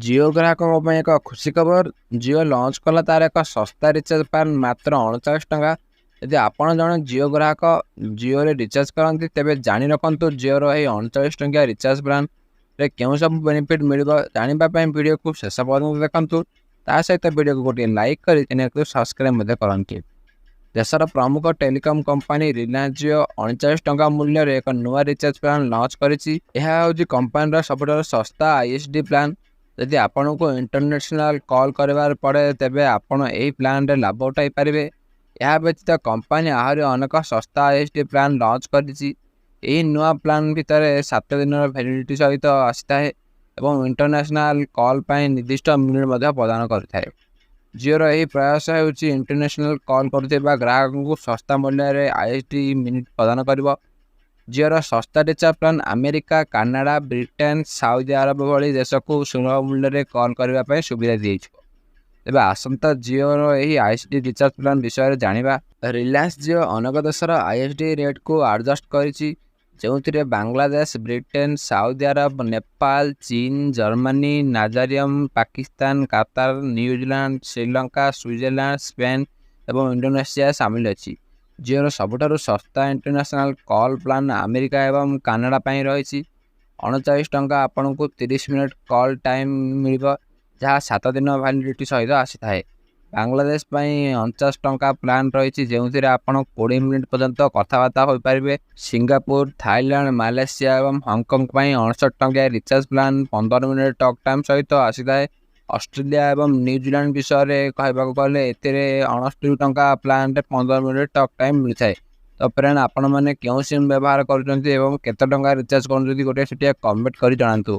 जियो ग्राहकों ପାଇଁ ଏକ ଖୁସି ଖବର। ଜିଓ ଲଞ୍ଚ କଲା ତାର ଏକ ଶସ୍ତା ରିଚାର୍ଜ ପ୍ଲାନ୍ ମାତ୍ର 39 ଟଙ୍କା। ଯଦି ଆପଣ ଜଣେ ଜିଓ ଗ୍ରାହକ ଜିଓରେ ରିଚାର୍ଜ କରନ୍ତି ତେବେ ଜାଣି ରଖନ୍ତୁ ଜିଓର ଏହି 39 ଟଙ୍କିଆ ରିଚାର୍ଜ ପ୍ଲାନ୍ରେ କେଉଁ ସବୁ ବେନିଫିଟ୍ ମିଳିବ। ଜାଣିବା ପାଇଁ ଭିଡ଼ିଓକୁ ଶେଷ ପର୍ଯ୍ୟନ୍ତ ଦେଖନ୍ତୁ। ତା ସହିତ ଭିଡ଼ିଓକୁ ଗୋଟିଏ ଲାଇକ୍ କରି ଚ୍ୟାନେଲକୁ ସବସ୍କ୍ରାଇବ୍ ମଧ୍ୟ କରନ୍ତୁ। ଦେଶର ପ୍ରମୁଖ ଟେଲିକମ୍ କମ୍ପାନୀ ରିଲାଏନ୍ସ ଜିଓ 39 ଟଙ୍କା ମୂଲ୍ୟରେ ଏକ ନୂଆ ରିଚାର୍ଜ ପ୍ଲାନ୍ ଲଞ୍ଚ କରିଛି। ଏହା ହେଉଛି କମ୍ପାନୀର ସବୁଠାରୁ ଶସ୍ତା ଆଇଏସ୍ଡି ପ୍ଲାନ୍। ଯଦି ଆପଣଙ୍କୁ ଇଣ୍ଟରନ୍ୟାସନାଲ କଲ୍ କରିବାର ପଡ଼େ ତେବେ ଆପଣ ଏହି ପ୍ଲାନ୍ରେ ଲାଭ ଉଠାଇ ପାରିବେ। ଏହା ବ୍ୟତୀତ କମ୍ପାନୀ ଆହୁରି ଅନେକ ଶସ୍ତା ଆଇଏସ୍ଡି ପ୍ଲାନ୍ ଲଞ୍ଚ କରିଛି। ଏହି ନୂଆ ପ୍ଲାନ୍ ଭିତରେ 7 ଦିନର ଭ୍ୟାଲିଡିଟି ସହିତ ଆସିଥାଏ ଏବଂ ଇଣ୍ଟରନ୍ୟାସନାଲ କଲ୍ ପାଇଁ ନିର୍ଦ୍ଦିଷ୍ଟ ମିନିଟ୍ ମଧ୍ୟ ପ୍ରଦାନ କରିଥାଏ। ଜିଓର ଏହି ପ୍ରୟାସ ହେଉଛି ଇଣ୍ଟରନ୍ୟାସନାଲ କଲ୍ କରୁଥିବା ଗ୍ରାହକଙ୍କୁ ଶସ୍ତା ମୂଲ୍ୟରେ ଆଇଏସ୍ଡି ମିନିଟ୍ ପ୍ରଦାନ କରିବ। ଜିଓର ଶସ୍ତା recharge plan America, Canada, Britain, Saudi ଆରବ ଭଳି ଦେଶକୁ ସୁଲଭ ମୂଲ୍ୟରେ କଲ୍ କରିବା ପାଇଁ ସୁବିଧା ଦିଆଯିବ। ତେବେ ଆସନ୍ତା ଜିଓର ଏହି ଆଇଏସ୍ଡି ରିଚାର୍ଜ ପ୍ଲାନ୍ ବିଷୟରେ ଜାଣିବା। ରିଲାଏନ୍ସ ଜିଓ ଅନେକ ଦେଶର ଆଇଏସ୍ଡି ରେଟ୍କୁ ଆଡଜଷ୍ଟ କରିଛି, ଯେଉଁଥିରେ Bangladesh, Britain, Saudi Arab, Nepal, ଚୀନ, Germany, Nigeria, Pakistan, Qatar, New Zealand, Sri Lanka, Switzerland, Spain ଏବଂ ଇଣ୍ଡୋନେସିଆ ସାମିଲ ଅଛି। ଜିଓର ସବୁଠାରୁ ଶସ୍ତା ଇଣ୍ଟରନ୍ୟାସନାଲ କଲ୍ ପ୍ଲାନ୍ ଆମେରିକା ଏବଂ କାନାଡ଼ା ପାଇଁ ରହିଛି। 39 ଟଙ୍କା ଆପଣଙ୍କୁ 30 ମିନିଟ୍ କଲ୍ ଟାଇମ୍ ମିଳିବ, ଯାହା 7 ଦିନ ଭ୍ୟାଲିଡିଟି ସହିତ ଆସିଥାଏ। ବାଂଲାଦେଶ ପାଇଁ 49 ଟଙ୍କା ପ୍ଲାନ୍ ରହିଛି, ଯେଉଁଥିରେ ଆପଣ 20 ମିନିଟ୍ ପର୍ଯ୍ୟନ୍ତ କଥାବାର୍ତ୍ତା ହୋଇପାରିବେ। ସିଙ୍ଗାପୁର, ଥାଇଲାଣ୍ଡ, ମାଲେସିଆ ଏବଂ ହଂକଂ ପାଇଁ 69 ଟଙ୍କିଆ recharge plan 15 minute talk time ସହିତ ଆସିଥାଏ। ଅଷ୍ଟ୍ରେଲିଆ ଏବଂ ନ୍ୟୁଜିଲାଣ୍ଡ ବିଷୟରେ କହିବାକୁ ଗଲେ ଏଥିରେ 69 ଟଙ୍କା ପ୍ଲାନ୍ରେ 15 ମିନିଟ୍ ଟକ୍ ଟାଇମ୍ ମିଳିଥାଏ। ତ ଫ୍ରେଣ୍ଡ, ଆପଣମାନେ କେଉଁ ସିମ୍ ବ୍ୟବହାର କରୁଛନ୍ତି ଏବଂ କେତେ ଟଙ୍କା ରିଚାର୍ଜ କରୁଛନ୍ତି ଗୋଟିଏ ସେଠି କମେଣ୍ଟ କରି ଜଣାନ୍ତୁ।